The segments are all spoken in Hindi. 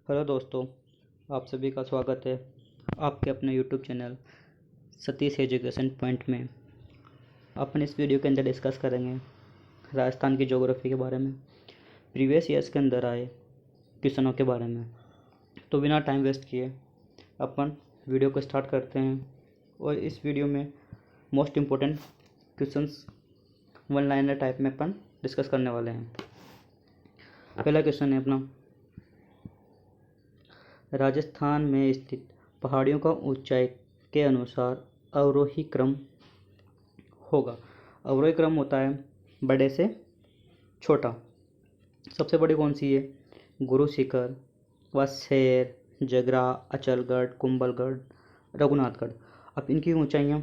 हेलो दोस्तों, आप सभी का स्वागत है आपके अपने YouTube channel Satish education point में। अपन इस वीडियो के अंदर डिस्कस करेंगे राजस्थान की ज्योग्राफी के बारे में, प्रीवियस ईयर्स के अंदर आए क्वेश्चनों के बारे में। तो बिना टाइम वेस्ट किए अपन वीडियो को स्टार्ट करते हैं। और इस वीडियो में most important questions one liner type में अपन डिस्कस करने वाले हैं। पहला क्वेश्चन है अपना, राजस्थान में स्थित पहाड़ियों का ऊंचाई के अनुसार अवरोही क्रम होगा। अवरोही क्रम होता है बड़े से छोटा। सबसे बड़ी कौन सी है? गुरु शिखर, वसेर, जगरा, अचलगढ़, कुंभलगढ़, रघुनाथगढ़। अब इनकी ऊंचाइयाँ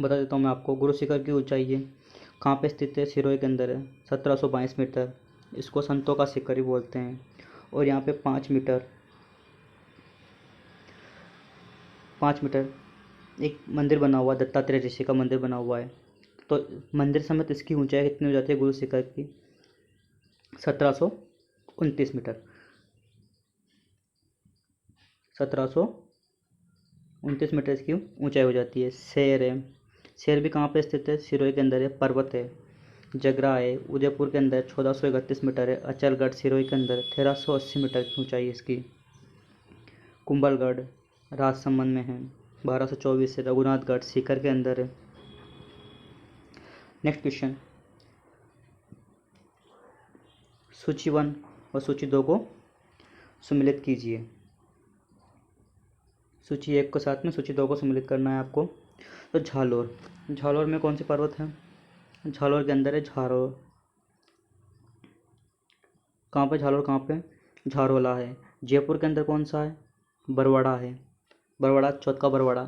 बता देता हूँ मैं आपको। गुरु शिखर की ऊंचाई है, कहाँ पे स्थित है? सिरोही के अंदर है, 1722 मीटर। इसको संतों का शिखर ही बोलते हैं। और यहाँ पे 5 मीटर एक मंदिर बना हुआ है, दत्तात्रेय ऋषि का मंदिर बना हुआ है। तो मंदिर समेत इसकी ऊंचाई कितनी हो जाती है गुरु शिखर की? 1729 मीटर। 1729 मीटर इसकी ऊंचाई हो जाती है। शेर है, शेर भी कहाँ पे स्थित है? सिरोही के अंदर है, पर्वत है। जगरा है, उदयपुर के अंदर 1431 मीटर है। अचलगढ़ सिरोही के अंदर 1380 मीटर की ऊंचाई है इसकी। कुंभलगढ़ राजसमंद में है, 1224 है। रघुनाथगढ़ सीकर के अंदर है। नेक्स्ट क्वेश्चन, सूची 1 और सूची 2 को सम्मिलित कीजिए। सूची 1 के साथ में सूची 2 को सम्मिलित करना है आपको। तो झालोर, झालोर में कौन सी पर्वत है? झालोर के अंदर है झारोर। कहाँ पे झालोर? कहाँ पे? झारोला है। जयपुर के अंदर कौन सा है? बरवाड़ा है, बरवाड़ा, चौथ का बरवाड़ा।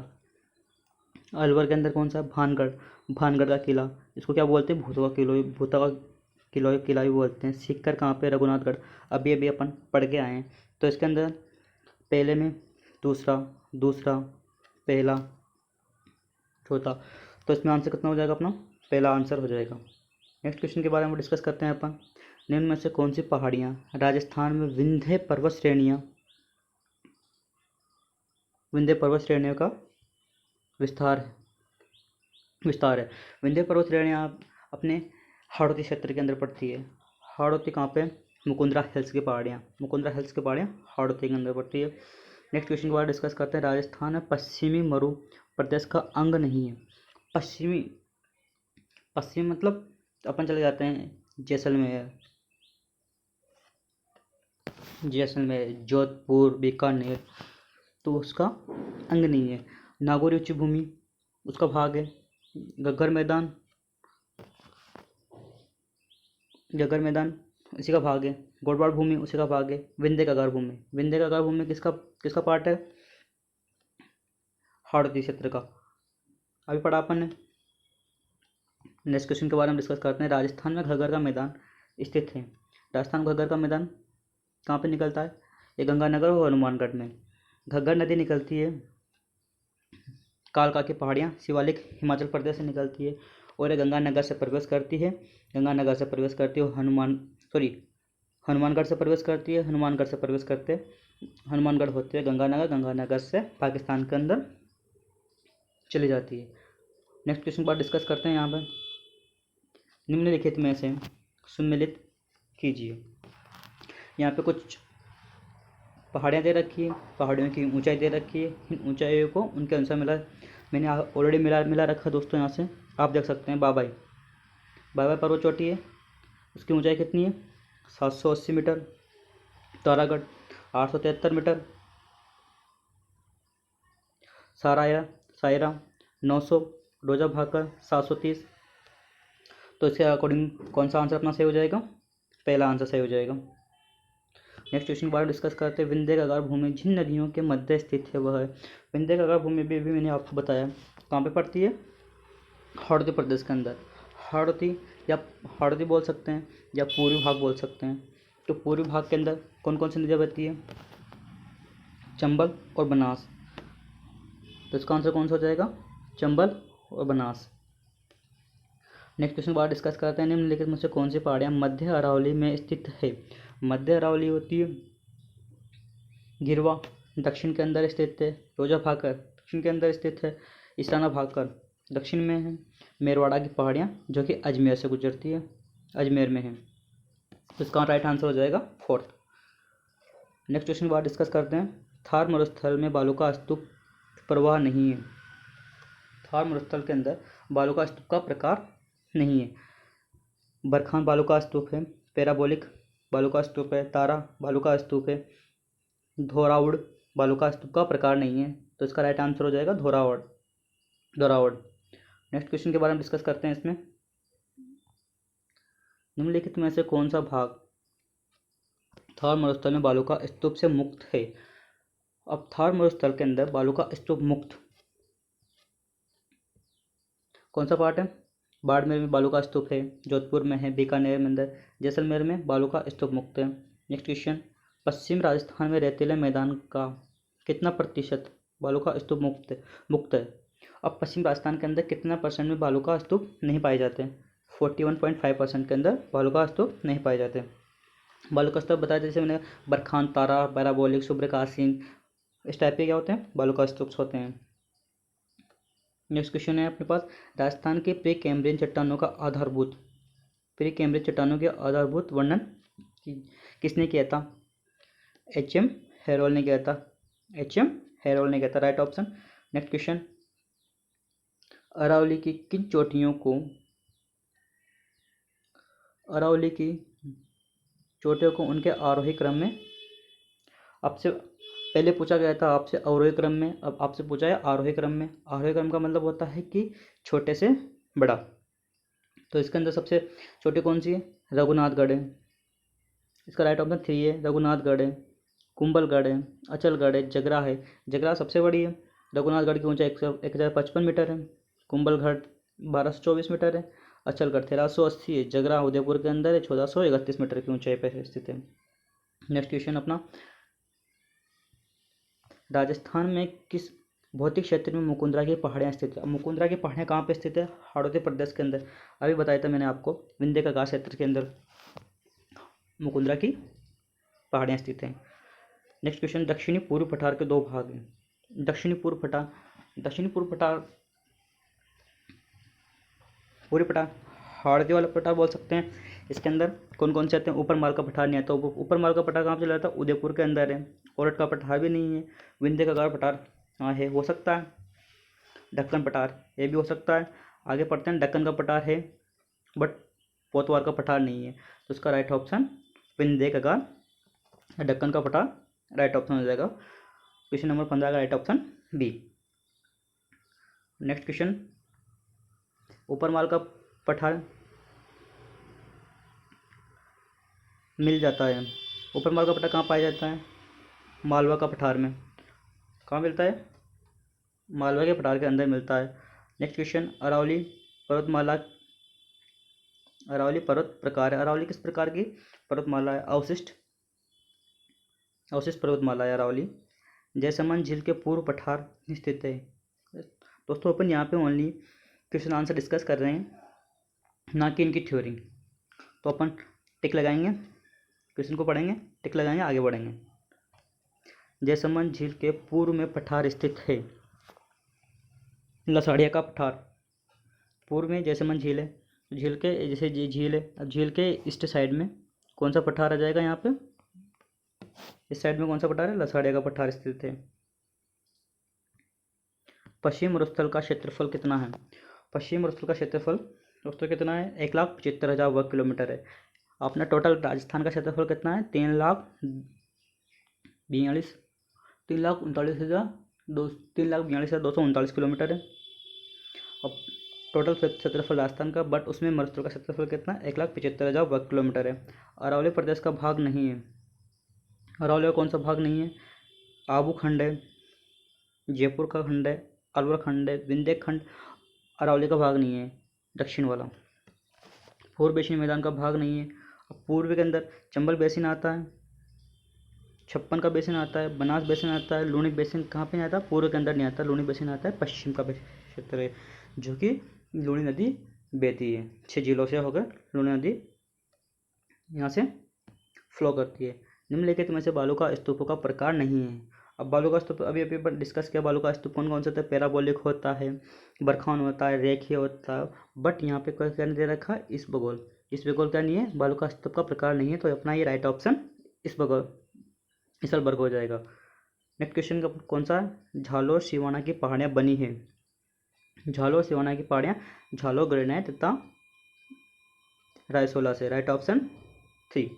अलवर के अंदर कौन सा है? भानगढ़, भानगढ़ का किला। इसको क्या बोलते हैं? भूतवा किलो, भूता का किला भी बोलते हैं। सीकर कहाँ पे? रघुनाथगढ़। अभी अभी अपन पढ़ के आए हैं। तो इसके अंदर पहले में दूसरा, दूसरा, पहला, चौथा। तो इसमें आंसर कितना हो जाएगा अपना? पहला आंसर हो जाएगा। नेक्स्ट क्वेश्चन के बारे में डिस्कस करते हैं अपन। निम्न में से कौन सी पहाड़ियाँ राजस्थान में विंध्य पर्वत श्रेणियों का विस्तार है। विंध्य पर्वत श्रेणियाँ अपने हाड़ौती क्षेत्र के अंदर पड़ती है। हाड़ौती कहाँ पे? मुकुंदरा हिल्स की पहाड़ियाँ, मुकुंदरा हिल्स की पहाड़ियाँ हाड़ौती के अंदर पड़ती है। नेक्स्ट क्वेश्चन के बाद डिस्कस करते हैं। राजस्थान में पश्चिमी मरु प्रदेश का अंग नहीं है। पश्चिमी मतलब अपन चले जाते हैं जैसलमेर, जोधपुर, बीकानेर, तो उसका अंग नहीं है। नागौरी उच्च भूमि उसका भाग है। गग्गर मैदान इसी का भाग है। गोडवाड़ भूमि उसी का भाग है। विंध्य कगार भूमि किसका पार्ट है? हाड़ौती क्षेत्र का। अभी पढ़ा अपन ने। नेक्स्ट क्वेश्चन के बारे में डिस्कस करते हैं। राजस्थान में घग्गर का मैदान स्थित है। राजस्थान घग्गर का मैदान कहाँ पे निकलता है? ये गंगानगर और हनुमानगढ़ में। घग्गर नदी निकलती है कालका की पहाड़ियाँ, शिवालिक हिमाचल प्रदेश से निकलती है। और ये गंगानगर से प्रवेश करती है हनुमानगढ़ से प्रवेश करती है। हनुमानगढ़ होते हुए गंगानगर से पाकिस्तान के अंदर चली जाती है। नेक्स्ट क्वेश्चन पर डिस्कस करते हैं। यहाँ पर निम्नलिखित में से सम्मिलित कीजिए। यहाँ पे कुछ पहाड़ियाँ दे रखी है, पहाड़ियों की ऊंचाई दे रखी है। इन ऊंचाइयों को उनके अनुसार मैंने ऑलरेडी मिला रखा है दोस्तों। यहाँ से आप देख सकते हैं। बाबाई पर्वत चोटी है, उसकी ऊंचाई कितनी है? 780 मीटर। तारागढ़ 873 मीटर। सायरा 900। रोजा भाकर 730। तो इसके अकॉर्डिंग कौन सा आंसर अपना सही हो जाएगा? पहला आंसर सही हो जाएगा। नेक्स्ट क्वेश्चन के बारे में डिस्कस करते हैं। विंध्य कगार भूमि जिन नदियों के मध्य स्थित है वह है। विंध्य कगार भूमि भी मैंने आपको बताया कहाँ पे पड़ती है? हाड़ौती प्रदेश के अंदर। हाड़ौती बोल सकते हैं या पूर्वी भाग बोल सकते हैं। तो पूर्वी भाग के अंदर कौन कौन सी नदियाँ बहती है? चंबल और बनास। तो इसका आंसर कौन सा हो जाएगा? चंबल और बनास। नेक्स्ट क्वेश्चन बाद डिस्कस करते हैं। निम्नलिखित में से कौन सी पहाड़ियाँ मध्य अरावली में स्थित है? मध्य अरावली होती है गिरवा दक्षिण के अंदर स्थित है। रोजा भाकर दक्षिण के अंदर स्थित है। ईशाना भाकर दक्षिण में है। मेरवाड़ा की पहाड़ियाँ जो कि अजमेर से गुजरती है, अजमेर में है। तो इसका राइट आंसर हो जाएगा 4th। नेक्स्ट क्वेश्चन के बाद डिस्कस करते हैं। थार मरुस्थल में बालू का स्तूप प्रवाह नहीं है। थार मरुस्थल के अंदर बालू का स्तूप का प्रकार नहीं है। बरखान बालू का स्तूप है। पैराबोलिक बालू का स्तूप है। तारा बालू का स्तूप है। धोरावुड़ बालू का स्तूप का प्रकार नहीं है। तो इसका राइट आंसर हो जाएगा धोरावुड़। नेक्स्ट क्वेश्चन के बारे में डिस्कस करते हैं। इसमें निम्नलिखित में से कौन सा भाग थार मरुस्थल में बालू का स्तूप से मुक्त है। अब थार मरुस्थल के अंदर बालू का स्तूप मुक्त कौन सा पार्ट है। बाड़मेर में बालू का स्तूप है। जोधपुर में है। बीकानेर में अंदर जैसलमेर में बालू का स्तूप मुक्त है। नेक्स्ट क्वेश्चन, पश्चिम राजस्थान में रेतीले मैदान का कितना प्रतिशत बालू का स्तूप मुक्त है। अब पश्चिम राजस्थान के अंदर कितना परसेंट में बालू का स्तूप नहीं पाए जाते। 41.5% के अंदर बालू का स्तूप नहीं पाए जाते। बालू का स्तूप बताया जैसे मैंने बरखान, तारा, पैराबोलिक, शुभ्रकाशीन, इस टाइप के क्या होते हैं, बालू का स्तूप होते हैं। नेक्स्ट क्वेश्चन है अपने पास, राजस्थान के प्री कैम्ब्रियन चट्टानों के आधारभूत वर्णन किसने किया था। एच.एम. हेरोल्ड ने किया था। Right option. Next question, Aravalli की किन चोटियों को उनके आरोही क्रम में आपसे पहले पूछा गया था, आपसे अवरोही क्रम में, अब आपसे पूछा है आरोही क्रम में। आरोही क्रम का मतलब होता है कि छोटे से बड़ा। तो इसके अंदर सबसे छोटी कौन सी है, रघुनाथगढ़ है। इसका राइट ऑप्शन 3 है, रघुनाथगढ़ है। कुंभलगढ़ है, अचलगढ़ है, जगरा है। जगरा सबसे बड़ी है। रघुनाथगढ़ की ऊंचाई 1055 मीटर है। कुंभलगढ़ 1224 मीटर है। अचलगढ़ 1380 है। जगरा उदयपुर के अंदर है, 1431 मीटर की ऊंचाई पर स्थित है। नेक्स्ट क्वेश्चन अपना, राजस्थान में किस भौतिक क्षेत्र में मुकुंदरा की पहाड़ियाँ स्थित है। मुकुंदरा की पहाड़ियाँ कहाँ पे स्थित है, हाड़ौती प्रदेश के अंदर। अभी बताया था मैंने आपको, विंध्य का क्षेत्र के अंदर मुकुंदरा की पहाड़ियाँ स्थित हैं। नेक्स्ट क्वेश्चन, दक्षिणी पूर्व पठार के 2 भाग हैं। दक्षिणी पूर्व पठार पूर्व पठार हाड़ौती वाला पठार बोल सकते हैं। इसके अंदर कौन कौन से आते हैं, ऊपर माल का पठार नहीं आता। ऊपर माल का पठार कहाँ पे चला जाता है, उदयपुर के अंदर है। कोरट का पठार भी नहीं है। विंध्य का पठार हाँ है, हो सकता है। दक्कन पठार ये भी हो सकता है। आगे पढ़ते हैं, दक्कन का पठार है बट पोतवार का पठार नहीं है। तो इसका राइट ऑप्शन विंध्य का दक्कन का पठार राइट ऑप्शन हो जाएगा। क्वेश्चन नंबर 15 का right option B. Next question, Uparmal का पठार मिल जाता है। ऊपर माल का पठार कहाँ पाया जाता है, मालवा का पठार में। कहाँ मिलता है, मालवा के पठार के अंदर मिलता है। नेक्स्ट क्वेश्चन, अरावली पर्वत प्रकार है। अरावली किस प्रकार की पर्वतमाला है, अवशिष्ट पर्वतमाला है अरावली। जयसमंद झील के पूर्व पठार स्थित है। दोस्तों अपन यहाँ पे ओनली क्वेश्चन आंसर डिस्कस कर रहे हैं, ना कि इनकी थ्योरी। तो अपन टिक लगाएंगे, क्वेश्चन को पढ़ेंगे, टिक लगाएंगे, आगे बढ़ेंगे। जयसमंद झील के पूर्व में पठार स्थित है, लसाड़िया का पठार। पूर्व में जयसमंद झील है, झील के जैसे झील है, अब झील के ईस्ट साइड में कौन सा पठार आ जाएगा, यहाँ पे इस साइड में कौन सा पठार है, लसाड़िया का पठार स्थित है। पश्चिम मरुस्थल का क्षेत्रफल कितना है। पश्चिम मरुस्थल का क्षेत्रफल दोस्तों कितना है, 1,75,000 वर्ग किलोमीटर है। अपना टोटल राजस्थान का क्षेत्रफल कितना है, 3,42,239 किलोमीटर है। अब टोटल क्षेत्रफल राजस्थान का, बट उसमें मरुस्थल का क्षेत्रफल कितना है, 1,75,000 वर्ग किलोमीटर है। अरावली प्रदेश का भाग नहीं है। अरावली का कौन सा भाग नहीं है, आबू खंड है, जयपुर का खंड है, अलवर खंड है, विंध्य खंड अरावली का भाग नहीं है, दक्षिण वाला। पूर्व बेसिन मैदान का भाग नहीं है। अब पूर्व के अंदर चंबल बेसिन आता है, 56 का बेसिन आता है, बनास बेसिन आता है, लूणी बेसिन कहाँ पे नहीं आता, पूर्व के अंदर नहीं आता। लूणी बेसिन आता है पश्चिम का क्षेत्र है, जो कि लूणी नदी बहती है। 6 जिलों से होकर लूणी नदी यहाँ से फ्लो करती है। निम्नलिखित में से बालू का स्तूपों का प्रकार नहीं है। अब बालू का स्तूप अभी अभी डिस्कस किया, बालू का स्तूप कौन कौन सा होता है, पैराबोलिक होता है, बरखाउन होता है, रेखीय होता है, बट यहाँ पे क्या दे रखा है, इस बगोल। इस बगोल क्या नहीं है, बालू का स्तूप का प्रकार नहीं है, तो अपना ये राइट ऑप्शन इस बगोल इसलबर्ग हो जाएगा। नेक्स्ट क्वेश्चन का कौन सा, झालोर सिवाना की पहाड़ियाँ बनी है। झालोर सिवाना की पहाड़ियाँ झालोर ग्रेनाइट तथा रायसोला से, राइट ऑप्शन 3।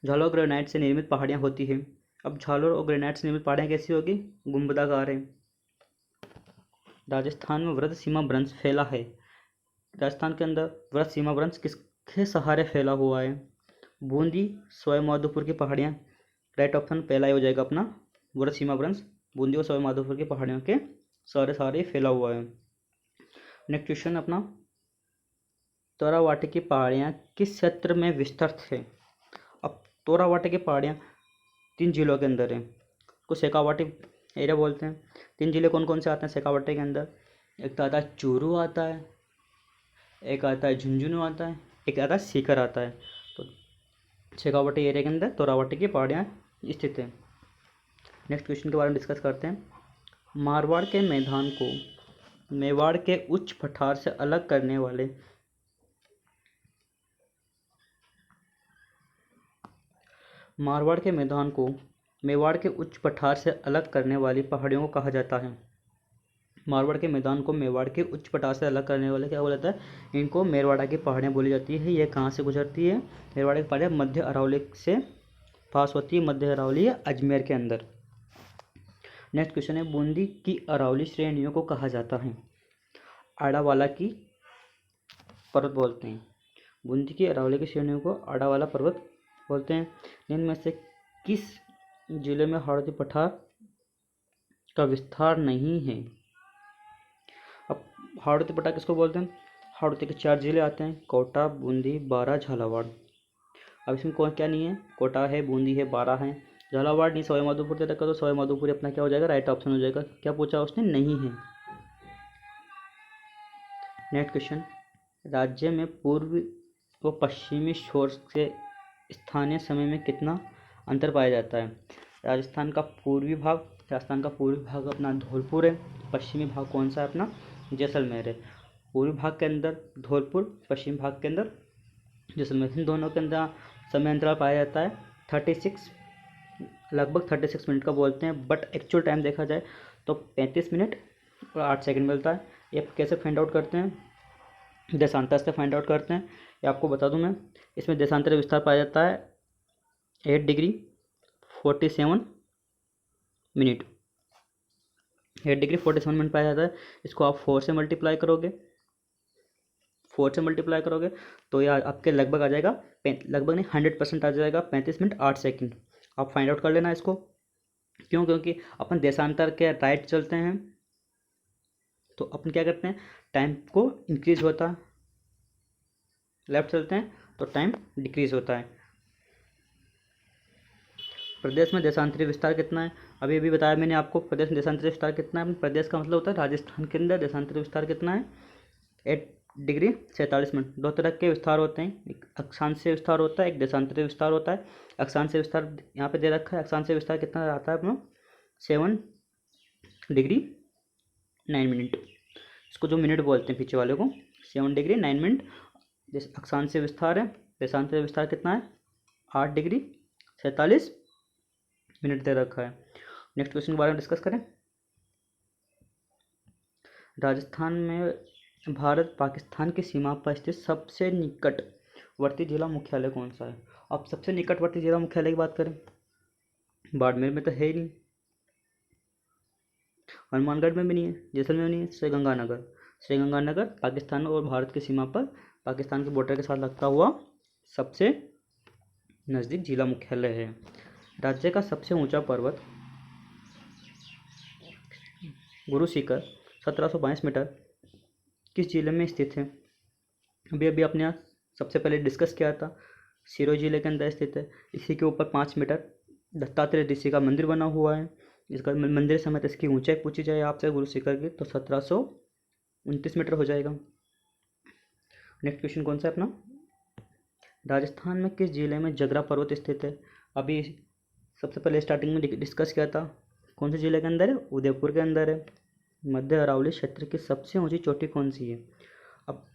झालोर ग्रेनाइट से निर्मित पहाड़ियाँ होती है। अब झालोर और ग्रेनाइट से निर्मित पहाड़ियाँ कैसी होगी, गुंबदाकार है। राजस्थान में व्रत सीमा वृंश फैला है। राजस्थान के अंदर व्रत सीमा वृंश किसके सहारे फैला हुआ है, बूंदी सवाई माधोपुर की पहाड़ियाँ, राइट ऑप्शन पहला ही हो जाएगा अपना, व्रत सीमा वृंश बूंदी और सवाई माधोपुर की पहाड़ियों के सहारे फैला हुआ है। नेक्स्ट क्वेश्चन अपना, तोरावाटी की पहाड़ियाँ किस क्षेत्र में विस्तृत है। अब तोरावाटी की पहाड़ियाँ 3 जिलों के अंदर है, को शेखावाटी एरिया बोलते हैं। 3 जिले कौन कौन से आते हैं शेखावाटी के अंदर, एक तो आता है चूरू आता है, एक आता है झुंझुनू आता है, एक आता है सीकर आता है। तो शेखावाटी एरिया के अंदर तोरावाटी की पहाड़ियाँ स्थित है। नेक्स्ट क्वेश्चन के बारे में डिस्कस करते हैं। मारवाड़ के मैदान को मेवाड़ के उच्च पठार से अलग करने वाले मारवाड़ के मैदान को मेवाड़ के उच्च पठार से अलग करने वाली पहाड़ियों को कहा जाता है। मारवाड़ के मैदान को मेवाड़ के उच्च पठार से अलग करने वाले क्या बोला जाता है, इनको मेरवाड़ा की पहाड़ियाँ बोली जाती है। ये कहाँ से गुजरती है, मेरवाड़ा की पहाड़ियाँ मध्य अरावली से पास होती है, मध्य अरावली अजमेर के अंदर। नेक्स्ट क्वेश्चन है, बूंदी की अरावली श्रेणियों को कहा जाता है। आड़ावाला की पर्वत बोलते हैं। बूंदी की अरावली की श्रेणियों को आड़ावाला पर्वत बोलते हैं। इनमें से किस जिले में हाड़ौती पठार का विस्तार नहीं है। अब हाड़ौती पठार किसको बोलते हैं, हाड़ौती के 4 जिले आते हैं, कोटा, बूंदी, बारा, झालावाड़। अब इसमें कौन क्या नहीं है, कोटा है, बूंदी है, बारा है, झालावाड़ नहीं, सवाई माधोपुर दे रखा, तो सवाई माधोपुर अपना क्या हो जाएगा, राइट ऑप्शन हो जाएगा। क्या पूछा उसने, नहीं है। नेक्स्ट क्वेश्चन, राज्य में पूर्वी व पश्चिमी छोर से स्थानीय समय में कितना अंतर पाया जाता है। राजस्थान का पूर्वी भाग अपना धौलपुर है, पश्चिमी भाग कौन सा है अपना, जैसलमेर है। पूर्वी भाग के अंदर धौलपुर, पश्चिमी भाग के अंदर जैसलमेर, इन दोनों के अंदर समय अंतराल पाया जाता है 36, लगभग 36 मिनट का बोलते हैं, बट एक्चुअल टाइम देखा जाए तो 35 मिनट और 8 सेकंड मिलता है। ये कैसे फाइंड आउट करते हैं, देशांतर से फाइंड आउट करते हैं। ये आपको बता दूं मैं, इसमें देशांतर विस्तार पाया जाता है 8 डिग्री 47 मिनट, 8 डिग्री 47 मिनट पाया जाता है। इसको आप 4 से मल्टीप्लाई करोगे, तो ये आपके लगभग आ जाएगा, लगभग नहीं 100% आ जाएगा 35 मिनट 8 सेकंड। आप फाइंड आउट कर लेना इसको। क्यों, क्योंकि अपन देशांतर के राइट चलते हैं तो अपन क्या करते हैं, टाइम को इंक्रीज होता है, लेफ्ट चलते हैं तो टाइम डिक्रीज होता है। प्रदेश में देशांतरी विस्तार कितना है, अभी अभी बताया मैंने आपको, प्रदेश में देशांतरी विस्तार कितना है। प्रदेश का मतलब होता है राजस्थान के अंदर देशांतरी विस्तार कितना है, 8 डिग्री 47 मिनट। 2 तरह के विस्तार होते हैं, एक अक्षांशीय विस्तार होता है, एक देशांतरी विस्तार होता है। अक्षांशीय विस्तार यहाँ पे दे रखा है, अक्षांशीय विस्तार कितना आता है अपना, 7 डिग्री 9 मिनट। इसको जो मिनट बोलते हैं पीछे वाले को, 7 डिग्री 9 मिनट जैसे अक्षांशीय विस्तार है। देशांतरी विस्तार कितना है, 8 डिग्री 47 मिनट दे रखा है। नेक्स्ट क्वेश्चन के बारे में डिस्कस करें। राजस्थान में भारत पाकिस्तान की सीमा पर स्थित सबसे निकटवर्ती जिला मुख्यालय कौन सा है। अब सबसे निकटवर्ती जिला मुख्यालय की बात करें, बाड़मेर में तो है ही नहीं, हनुमानगढ़ में भी नहीं है, जैसलमेर में नहीं है, श्रीगंगानगर पाकिस्तान और भारत की सीमा पर पाकिस्तान के बॉर्डर के साथ लगता हुआ सबसे नज़दीक जिला मुख्यालय है। राज्य का सबसे ऊंचा पर्वत गुरु शिखर 1722 मीटर किस जिले में स्थित है। अभी अभी अपने यहाँ सबसे पहले डिस्कस किया था, सिरोही जिले के अंदर स्थित है। इसी के ऊपर 5 मीटर दत्तात्रेय ऋषि का मंदिर बना हुआ है। इसका मंदिर समेत इसकी ऊंचाई पूछी जाए आपसे गुरु शिखर की तो 1729 मीटर हो जाएगा। नेक्स्ट क्वेश्चन कौन सा है अपना, राजस्थान में किस जिले में जगरा पर्वत स्थित है? अभी सबसे पहले स्टार्टिंग में डिस्कस किया था, कौन से जिले के अंदर है? उदयपुर के अंदर है। मध्य अरावली क्षेत्र की सबसे ऊंची चोटी कौन सी है? अब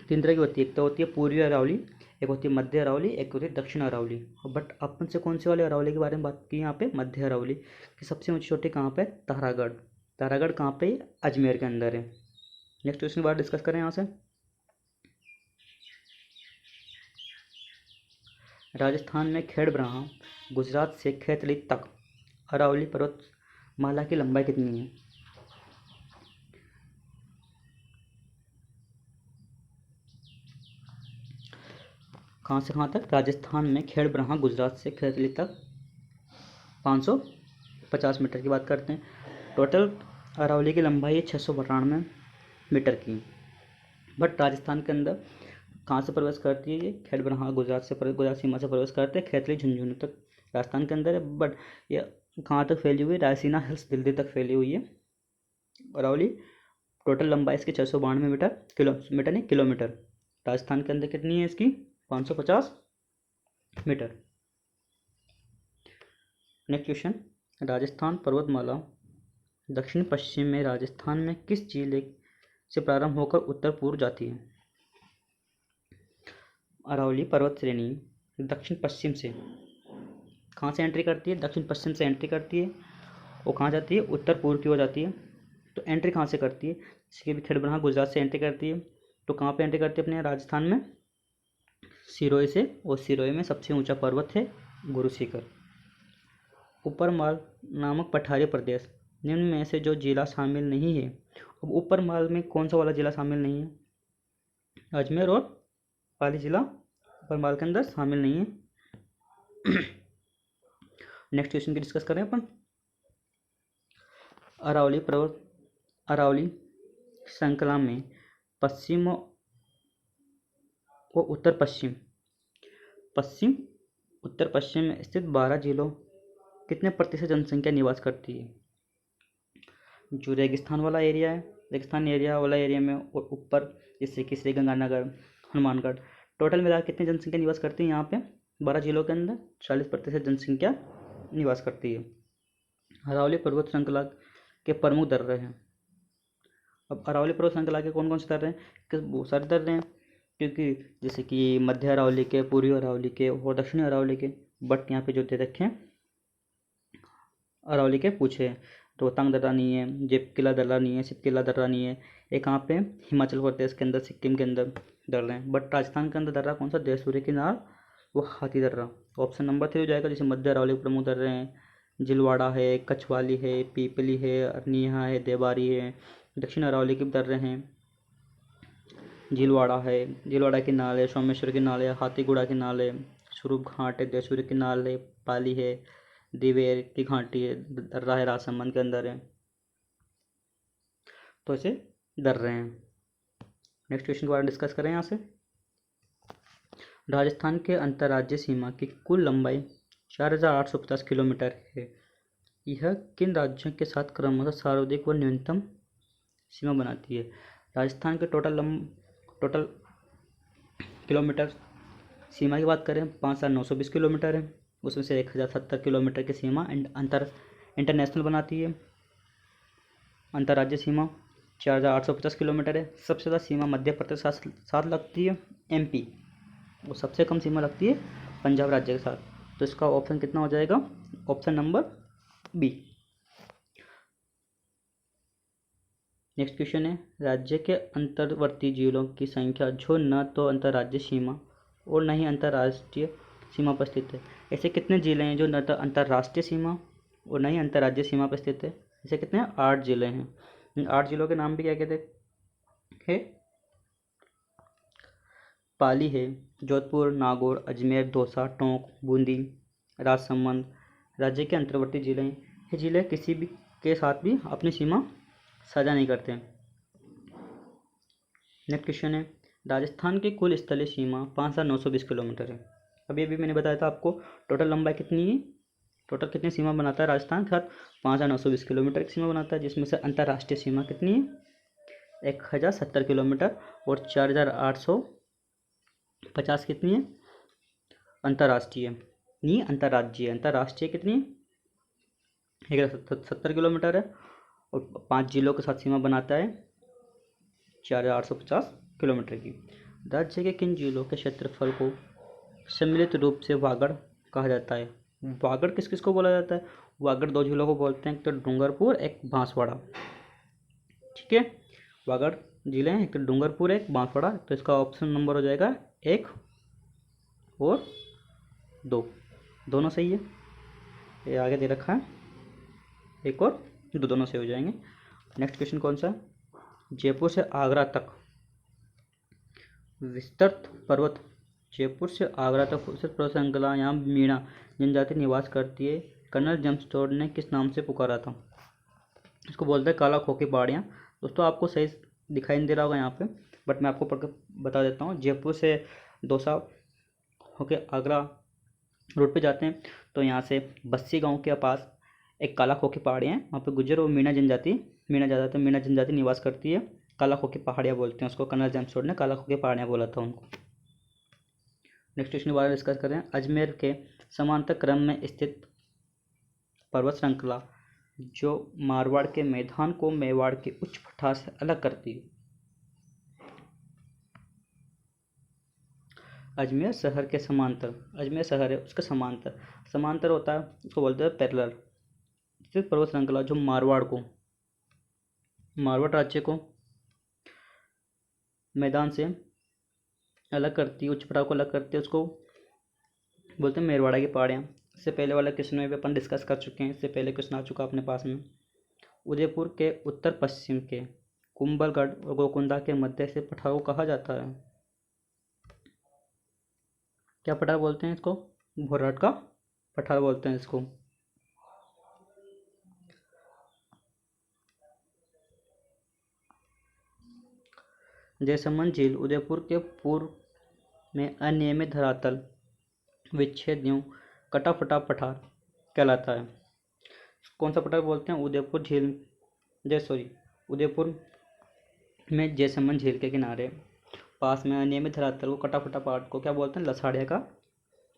तीन तरह की होती है, एक तो होती है पूर्वी अरावली, एक होती है मध्य अरावली, एक होती है दक्षिण अरावली। बट अपन से कौन से वाले अरावली के बारे में बात की यहाँ पे? मध्य अरावली की सबसे ऊंची चोटी कहाँ पे? तारागढ़। तारागढ़ कहाँ पे? अजमेर के अंदर है। नेक्स्ट क्वेश्चन के बारे में डिस्कस करें यहाँ से। राजस्थान में खेड़ब्रहा गुजरात से खेतली तक अरावली पर्वतमाला की लंबाई कितनी है? कहाँ से कहाँ तक? राजस्थान में खेड़ब्रहा गुजरात से खेतली तक 550 मीटर की बात करते हैं। टोटल अरावली की लंबाई है 692 मीटर की। बट राजस्थान के अंदर कहाँ से प्रवेश करती है ये? खेड़ब्रहा गुजरात सीमा से प्रवेश करते हैं खेतली झुंझुनू तक राजस्थान के अंदर है। बट ये कहाँ तक फैली हुई है? रायसीना हिल्स दिल्ली तक फैली हुई है अरावली। टोटल लंबाई इसकी 692 किलोमीटर। राजस्थान के अंदर कितनी है इसकी? 550 मीटर। नेक्स्ट क्वेश्चन, राजस्थान पर्वतमाला दक्षिण पश्चिम में राजस्थान में किस जिले से प्रारंभ होकर उत्तर पूर्व जाती है? अरावली पर्वत श्रेणी दक्षिण पश्चिम से कहाँ से एंट्री करती है? दक्षिण पश्चिम से एंट्री करती है। वो कहाँ जाती है? उत्तर पूर्व की ओर जाती है। तो एंट्री कहाँ से करती है? जैसे कि खेड़ब्रहा गुजरात से एंट्री करती है, तो कहाँ पे एंट्री करती है अपने राजस्थान में? सिरोही से। और सिरोही में सबसे ऊंचा पर्वत है गुरु शिखर। ऊपरमाल नामक पठारी प्रदेश निम्न में से जो जिला शामिल नहीं है? अब ऊपरमाल में कौन सा वाला जिला शामिल नहीं है? अजमेर और पाली जिला ऊपरमाल के अंदर शामिल नहीं है। नेक्स्ट क्वेश्चन की डिस्कस करें अपन। अरावली श्रृंखला में पश्चिम व उत्तर पश्चिम में स्थित 12 जिलों कितने प्रतिशत जनसंख्या निवास करती है? जो रेगिस्तान वाला एरिया है, रेगिस्तान एरिया वाला एरिया में और ऊपर जैसे कि श्रीगंगानगर, हनुमानगढ़, टोटल मिला कितनी जनसंख्या निवास करती है यहाँ पे? 12 जिलों के अंदर 40% जनसंख्या निवास करती है। अरावली पर्वत श्रृंखला के प्रमुख दर्रे हैं। अब अरावली पर्वत श्रृंखला के कौन कौन से दर्रे हैं? बहुत सारे दर्रे हैं, क्योंकि जैसे कि मध्य अरावली के, पूर्वी अरावली के और दक्षिणी अरावली के। बट यहाँ पे जो दे रखे हैं अरावली के पूछे, रोहतांग दर्रा नहीं है, जेपकिला दर्रा नहीं है, सिपकिला दर्रा नहीं है। एक कहाँ पे? हिमाचल प्रदेश के अंदर, सिक्किम के अंदर दर्रे हैं। बट राजस्थान के अंदर दर्रा कौन सा? देवसूर्य किनार वो हाथी दर्रा। ऑप्शन नंबर 3 हो जाएगा। जैसे मध्य अरावली के प्रमुख दर्रे हैं, जिलवाड़ा है, कछवाली है, पीपली है, अरनिया है, देवारी है। दक्षिण अरावली के दर्रे हैं, जिलवाड़ा है, जिलवाड़ा की नाल है, सोमेश्वर की नाल है, हाथीगुड़ा की नाल है, स्वरूप घाट है, देवसूर्य की नाल है, पाली है, दिवेर की घाटी है, दर्रा है, राजसमंद के अंदर है। तो ऐसे दर्रे हैं। नेक्स्ट क्वेश्चन के बारे में डिस्कस करें यहाँ से। राजस्थान के अंतर्राज्यीय सीमा की कुल लंबाई 4850 किलोमीटर है। यह किन राज्यों के साथ क्रमशः सर्वाधिक व न्यूनतम सीमा बनाती है? राजस्थान के टोटल किलोमीटर सीमा की बात करें 5920 किलोमीटर है। उसमें से 1070 किलोमीटर की सीमा इंटरनेशनल बनाती है। अंतर्राज्यीय सीमा 4850 किलोमीटर है। सबसे ज़्यादा सीमा मध्य प्रदेश के साथ लगती है, MP, और सबसे कम सीमा लगती है पंजाब राज्य के साथ। तो इसका ऑप्शन कितना हो जाएगा? Option number B। Next question है, राज्य के अंतर्वर्ती जिलों की संख्या जो न तो अंतर्राज्यीय सीमा और न ही अंतर्राष्ट्रीय सीमा पर स्थित है। ऐसे कितने जिले हैं जो न तो अंतर्राष्ट्रीय सीमा और न ही अंतर्राज्यीय सीमा पर स्थित है? ऐसे कितने हैं? 8 जिले हैं। इन 8 जिलों के नाम भी क्या कहते हैं? पाली है, जोधपुर, नागौर, अजमेर, दौसा, टोंक, बूंदी, राजसमंद राज्य के अंतर्वर्ती जिले हैं। ये जिले किसी भी के साथ भी अपनी सीमा साझा नहीं करते। नेक्स्ट क्वेश्चन है, राजस्थान की कुल स्थलीय सीमा 5920 किलोमीटर है। अभी मैंने बताया था आपको टोटल लंबाई कितनी है, टोटल कितनी सीमा बनाता है राजस्थान के साथ? 5920 किलोमीटर की सीमा बनाता है, जिसमें से अंतर्राष्ट्रीय सीमा कितनी है? 1070 किलोमीटर और 4800 50 कितनी है अंतर्राष्ट्रीय, नहीं अंतर्राज्यीय, अंतर्राष्ट्रीय कितनी है 170 किलोमीटर है, और 5 जिलों के साथ सीमा बनाता है 4850 किलोमीटर की। राज्य के किन जिलों के क्षेत्रफल को सम्मिलित रूप से वागड़ कहा जाता है? वागड़ किस किस को बोला जाता है? वागड़ 2 जिलों को बोलते हैं, एक तो डूंगरपुर एक बांसवाड़ा। ठीक है, वागड़ जिले हैं, एक तो डूंगरपुर एक बांसवाड़ा। तो इसका ऑप्शन नंबर हो जाएगा 1 और 2, दोनों सही है। ये आगे दे रखा है 1 और 2, दोनों सही हो जाएंगे। नेक्स्ट क्वेश्चन कौन सा है? जयपुर से आगरा तक विस्तृत पर्वत, जयपुर से आगरा तक विस्तृत पर्वत श्रृंखला यहाँ मीणा जनजाति निवास करती है, कर्नल जेम्स टोड ने किस नाम से पुकारा था? इसको बोलते हैं काला खोकी पहाड़ियाँ। दोस्तों आपको सही दिखाई नहीं दे रहा होगा यहाँ पे, बट मैं आपको पढ़ के बता देता हूँ। जयपुर से दौसा होके आगरा रोड पे जाते हैं, तो यहाँ से बस्सी गांव के पास एक काला खोकी पहाड़ियाँ हैं, वहाँ पे गुज्जर और मीणा जनजाति निवास करती है। काला खोकी पहाड़ियाँ बोलते हैं उसको, कर्नल जेम्स टोड ने काला खोकी पहाड़ियाँ बोला था उनको। नेक्स्ट क्वेश्चन के बारे में डिस्कस करें। अजमेर के समांतर क्रम में स्थित पर्वत श्रृंखला जो मारवाड़ के मैदान को मेवाड़ के उच्च पठार से अलग करती है। अजमेर शहर के समांतर, अजमेर शहर है उसके समांतर, समांतर होता है उसको बोलते हैं पैरेलल, स्थित पर्वत श्रृंखला जो मारवाड़ राज्य को मैदान से अलग करती है, उच्च पठार को अलग करती है, उसको बोलते हैं मेरवाड़ा की पहाड़ियाँ। इससे पहले वाला क्वेश्चन में भी अपन डिस्कस कर चुके हैं, इससे पहले क्वेश्चन आ चुका अपने पास में। उदयपुर के उत्तर पश्चिम के कुंभलगढ़ और गोकुंदा के मध्य से पठार को कहा जाता है, क्या पठार बोलते हैं इसको? भोरहट का पठार बोलते हैं इसको। जयसमंद झील उदयपुर के पूर्व में अनियमित धरातल विच्छेद यूं कटा फटा पठार कहलाता है। कौन सा पठार बोलते हैं? उदयपुर में जयसमंद झील के किनारे पास में अनियमित धरातल को कटा फटा पठार को क्या बोलते हैं? लसाड़िया का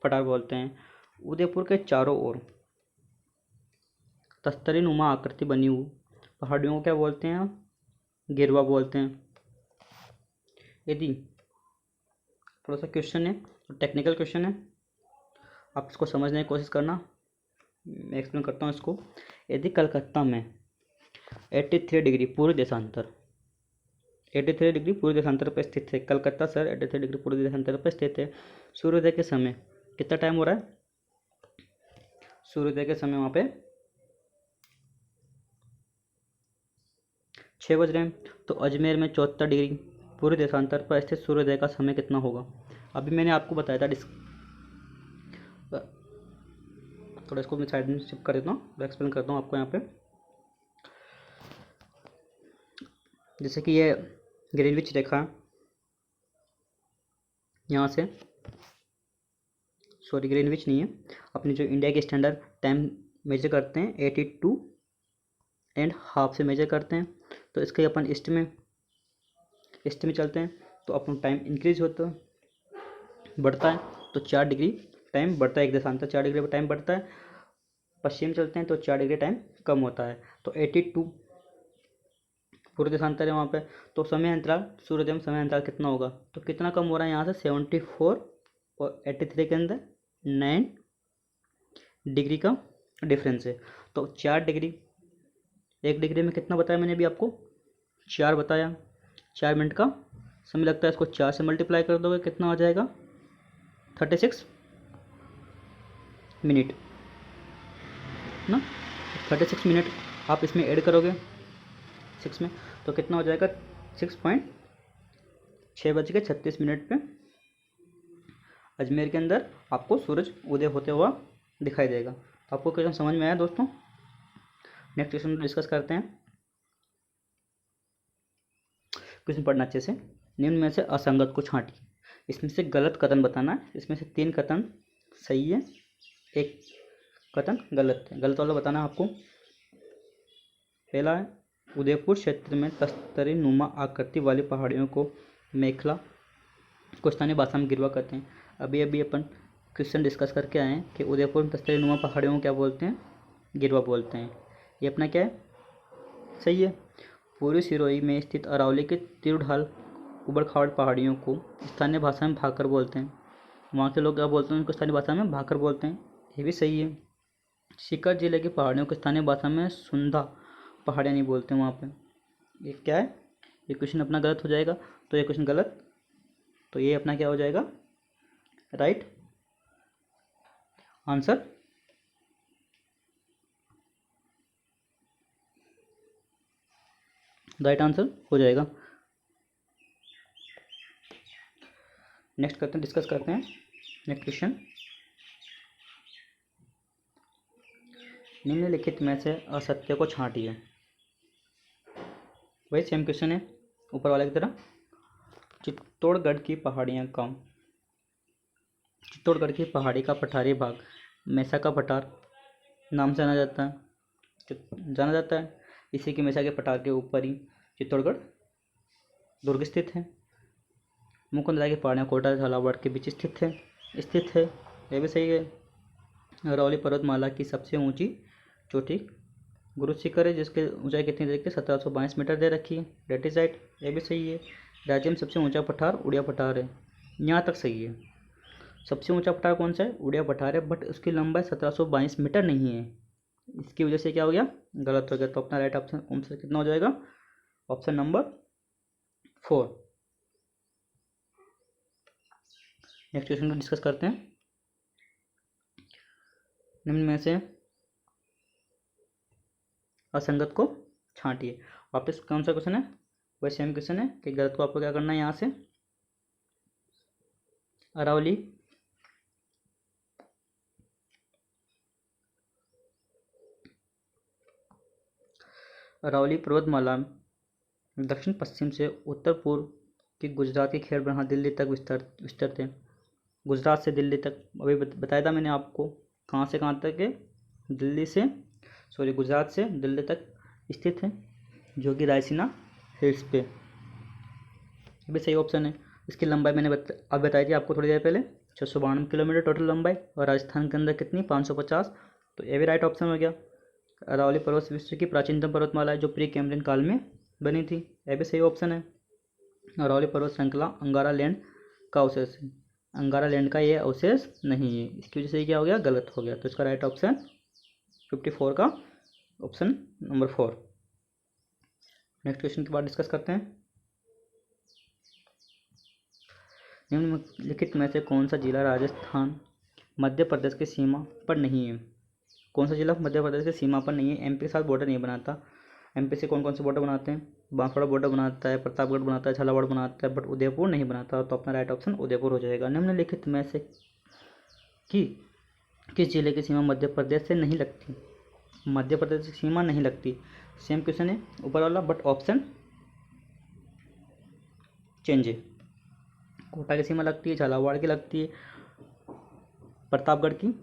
पठार बोलते हैं। उदयपुर के चारों ओर तस्तरी नुमा आकृति बनी हुई पहाड़ियों को क्या बोलते हैं? गिरवा बोलते हैं। यदि थोड़ा सा क्वेश्चन है तो टेक्निकल क्वेश्चन है, आप इसको समझने की कोशिश करना, मैं एक्सप्लेन करता हूँ इसको। यदि कलकत्ता में 83 डिग्री पूर्व देशांतर, 83 डिग्री पूर्व देशांतर पर स्थित है, कलकत्ता शहर 83 डिग्री पूर्व देशांतर पर स्थित है। सूर्योदय के समय कितना टाइम हो रहा है? सूर्योदय के समय वहाँ पे 6 बज रहे हैं। तो अजमेर में 74 डिग्री पूर्व देशांतर पर स्थित सूर्योदय का समय कितना होगा? अभी मैंने आपको बताया था, थोड़ा इसको मैं साइड में शिफ्ट कर देता हूँ, एक्सप्लेन करता हूँ आपको यहाँ पे। जैसे कि ये ग्रीनविच रेखा यहाँ से, सॉरी ग्रीनविच नहीं है, अपनी जो इंडिया के स्टैंडर्ड टाइम मेजर करते हैं 82.5 से मेजर करते हैं। तो इसके अपन ईस्ट में चलते हैं, तो अपना टाइम इंक्रीज होता है, बढ़ता है, तो 4 डिग्री टाइम बढ़ता है, एक देशांतर 4 डिग्री टाइम बढ़ता है। पश्चिम चलते हैं तो 4 डिग्री टाइम कम होता है। तो 82 पूर्व देशांतर है वहाँ पे, तो समय अंतराल सूर्योदय में समय अंतराल कितना होगा? तो कितना कम हो रहा है यहाँ से? 74 और 83 के अंदर 9 डिग्री का डिफरेंस है। तो 4 डिग्री, 1 डिग्री में कितना बताया मैंने अभी आपको? 4 बताया, 4 मिनट का समय लगता है। इसको 4 से मल्टीप्लाई कर दोगे कितना हो जाएगा? 36 मिनट ना, 36 मिनट आप इसमें ऐड करोगे 6 में, तो कितना हो जाएगा? 6:36 पे अजमेर के अंदर आपको सूरज उदय होते हुआ दिखाई देगा। तो आपको क्वेश्चन समझ में आया दोस्तों? नेक्स्ट क्वेश्चन डिस्कस करते हैं। क्वेश्चन पढ़ना अच्छे से। निम्न में से असंगत को छांटिए, इसमें से गलत कथन बताना है। इसमें से 3 कथन सही है, 1 कथन गलत है, गलत वाला बताना है आपको। पहला है उदयपुर क्षेत्र में तस्तरी नुमा आकृति वाली पहाड़ियों को मेखला को स्थानीय भाषा में गिरवा कहते हैं। अभी अभी अपन क्वेश्चन डिस्कस करके आए हैं कि उदयपुर तस्तरी नुमा पहाड़ियों को क्या बोलते हैं, गिरवा बोलते हैं। ये अपना क्या है, सही है। पूर्वी सिरोही में स्थित अरावली के तीर उबड़ खाबड़ पहाड़ियों को स्थानीय भाषा में भाकर बोलते हैं। वहाँ के लोग क्या बोलते हैं, उनको स्थानीय भाषा में भाकर बोलते हैं, ये भी सही है। सीकर जिले की पहाड़ियों को स्थानीय भाषा में सुंधा पहाड़ियाँ नहीं बोलते वहाँ पे। ये क्या है, ये क्वेश्चन अपना गलत हो जाएगा, तो ये क्वेश्चन गलत, तो ये अपना क्या हो जाएगा, राइट आंसर। राइट आंसर हो जाएगा। नेक्स्ट करते हैं, डिस्कस करते हैं नेक्स्ट क्वेश्चन। निम्नलिखित में से असत्य को छांटिए। वही सेम क्वेश्चन है ऊपर वाले की तरह। चित्तौड़गढ़ की पहाड़ियाँ कम, चित्तौड़गढ़ की पहाड़ी का पठारी भाग मैसा का पठार नाम से जाना जाता है। इसी के मैसा के पठार के ऊपर ही चित्तौड़गढ़ दुर्ग स्थित है। मुकुंदरा की पहाड़ियाँ कोटा झालावाड़ के बीच स्थित है, यह भी सही है। अरावली पर्वतमाला की सबसे ऊंची चोटी गुरु शिखर है, जिसकी ऊंचाई कितनी देखते 1722 मीटर दे रखी है, डेट इज राइट, यह भी सही है। राज्य में सबसे ऊंचा पठार उड़िया पठार है, यहाँ तक सही है। सबसे ऊंचा पठार कौन सा है, उड़िया पठार है, बट उसकी लंबाई 1722 मीटर नहीं है, इसकी वजह से क्या हो गया, गलत हो गया। तो अपना राइट ऑप्शन कितना हो जाएगा, ऑप्शन नंबर 4। नेक्स्ट क्वेश्चन को डिस्कस करते हैं। निम्न में से असंगत को छांटिए। वापस कौन सा क्वेश्चन है, वही सेम क्वेश्चन है कि गलत को आपको क्या करना है, यहाँ से अरावली पर्वतमाला दक्षिण पश्चिम से उत्तर पूर्व की गुजरात की खेड़ बरहा दिल्ली तक विस्तृत है। गुजरात से दिल्ली तक अभी बताया था मैंने आपको, कहाँ से कहाँ तक है, गुजरात से दिल्ली तक स्थित है, जो कि रायसीना हिल्स पे। ये भी सही ऑप्शन है। इसकी लंबाई मैंने अब बताई थी आपको थोड़ी देर पहले, 692 किलोमीटर टोटल लंबाई, और राजस्थान के अंदर कितनी 550, तो ये भी राइट ऑप्शन हो गया। अरावली पर्वत विश्व की प्राचीनतम पर्वतमाला है, जो प्री कैम्ब्रियन काल में बनी थी, यह भी सही ऑप्शन है। अरावली पर्वत श्रृंखला अंगारा लैंड का अवशेष है, अंगारा लैंड का ये अवशेष नहीं है, इसकी वजह से क्या हो गया, गलत हो गया। तो इसका राइट ऑप्शन 54 का ऑप्शन नंबर 4। नेक्स्ट क्वेश्चन के बाद डिस्कस करते हैं। निम्नलिखित में से कौन सा जिला राजस्थान मध्य प्रदेश की सीमा पर नहीं है। कौन सा जिला मध्य प्रदेश की सीमा पर नहीं है, एमपी के साथ बॉर्डर नहीं बनाता। एमपी से कौन कौन से बॉर्डर बनाते हैं, बांसवाड़ा बॉर्डर बनाता है, प्रतापगढ़ बनाता है, झालावाड़ बनाता है, बट उदयपुर नहीं बनाता। तो अपना राइट ऑप्शन उदयपुर हो जाएगा। निम्नलिखित में से किस जिले की सीमा मध्य प्रदेश से नहीं लगती, मध्य प्रदेश की सीमा नहीं लगती। सेम क्वेश्चन है ऊपर वाला, बट ऑप्शन चेंज है। कोटा की सीमा लगती है, झालावाड़ की लगती है, प्रतापगढ़ की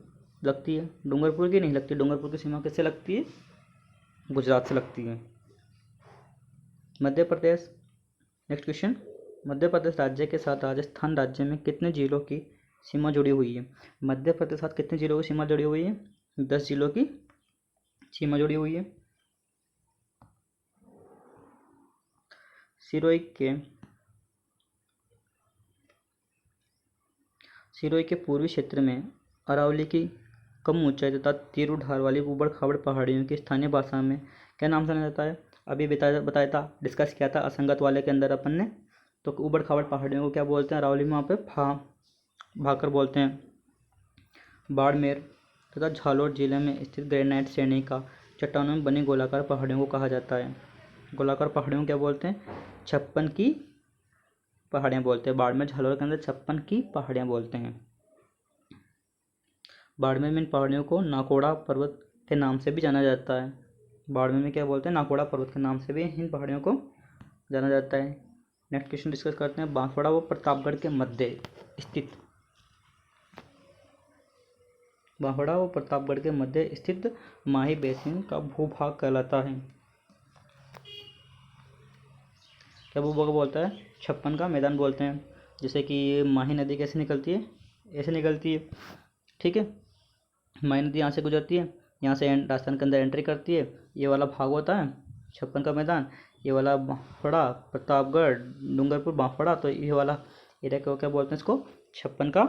लगती है, डूंगरपुर की नहीं लगती। डूंगरपुर की सीमा किससे लगती है, गुजरात से लगती है। मध्य प्रदेश, नेक्स्ट क्वेश्चन, मध्य प्रदेश राज्य के साथ राजस्थान राज्य में कितने जिलों की सीमा जुड़ी हुई है। मध्य प्रदेश के साथ कितने जिलों की सीमा जुड़ी हुई है, 10 जिलों की सीमा जुड़ी हुई है। सिरोही के पूर्वी क्षेत्र में अरावली की कम ऊंचाई तथा तीर उठार वाली उबड़ खाबड़ पहाड़ियों की स्थानीय भाषा में क्या नाम जाना जाता है। अभी बताया था, डिस्कस किया था असंगत वाले के अंदर अपन ने। तो उबड़ खाबड़ पहाड़ियों को क्या बोलते हैं, अरावली में वहाँ पे भाकर बोलते हैं। बाड़मेर तथा झालोर जिले में स्थित ग्रेनाइट श्रेणी का चट्टानों में बनी गोलाकार पहाड़ियों को कहा जाता है। गोलाकार पहाड़ियों को क्या बोलते हैं, 56 की पहाड़ियाँ बोलते हैं। बाड़मेर झालोर के अंदर 56 की पहाड़ियाँ बोलते हैं। बाड़मेर में इन पहाड़ियों को नाकोड़ा पर्वत के नाम से भी जाना जाता है। बाड़मेर में क्या बोलते हैं, नाकोड़ा पर्वत के नाम से भी इन पहाड़ियों को जाना जाता है। नेक्स्ट क्वेश्चन डिस्कस करते हैं। बांसवाड़ा व प्रतापगढ़ के मध्य स्थित, बांसवाड़ा व प्रतापगढ़ के मध्य स्थित माही बेसिन का भूभाग कहलाता है। क्या भूभाग बोलता है, 56 का मैदान बोलते हैं। जैसे कि माही नदी कैसे निकलती है, ऐसे निकलती है, ठीक है। माही नदी यहाँ से गुजरती है, यहाँ से राजस्थान के अंदर एंट्री करती है। ये वाला भाग होता है छप्पन का मैदान, ये वाला बांसवाड़ा, प्रतापगढ़, डूंगरपुर, बांसवाड़ा, तो ये वाला एरिया को क्या बोलते हैं, इसको छप्पन का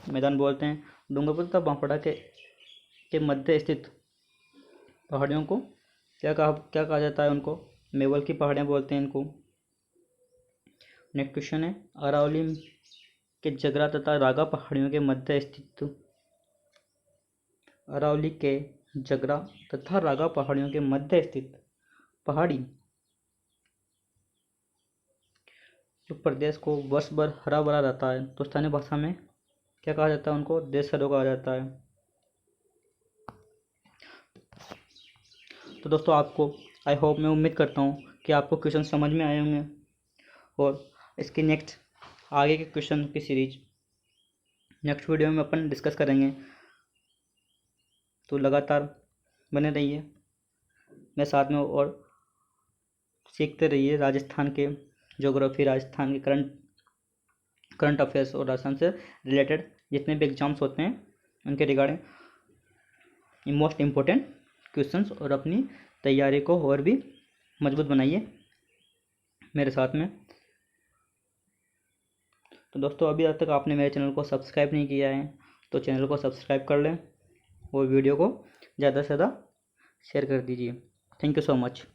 मैदान बोलते हैं। डूंगरपुर तथा बांसवाड़ा के मध्य स्थित पहाड़ियों को क्या कहा जाता है, उनको मेवल की पहाड़ियाँ बोलते हैं इनको। नेक्स्ट क्वेश्चन है, अरावली के जगरा तथा रागा पहाड़ियों के मध्य स्थित, अरावली के जगरा तथा रागा पहाड़ियों के मध्य स्थित पहाड़ी जो प्रदेश को वर्ष भर हरा भरा रहता है, तो स्थानीय भाषा में क्या कहा जाता है, उनको देशहरो कहा जाता है। तो दोस्तों आपको आई होप, मैं उम्मीद करता हूँ कि आपको क्वेश्चन समझ में आए होंगे, और इसकी नेक्स्ट आगे के क्वेश्चन की सीरीज नेक्स्ट वीडियो में अपन डिस्कस करेंगे। तो लगातार बने रहिए मेरे साथ में और सीखते रहिए राजस्थान के ज्योग्राफी, राजस्थान के करंट अफेयर्स और राजस्थान से रिलेटेड जितने भी एग्जाम्स होते हैं उनके रिगार्डिंग मोस्ट इम्पोर्टेंट क्वेश्चंस, और अपनी तैयारी को और भी मजबूत बनाइए मेरे साथ में। तो दोस्तों अभी तक आपने मेरे चैनल को सब्सक्राइब नहीं किया है तो चैनल को सब्सक्राइब कर लें और वीडियो को ज़्यादा से ज़्यादा शेयर कर दीजिए। Thank you so much.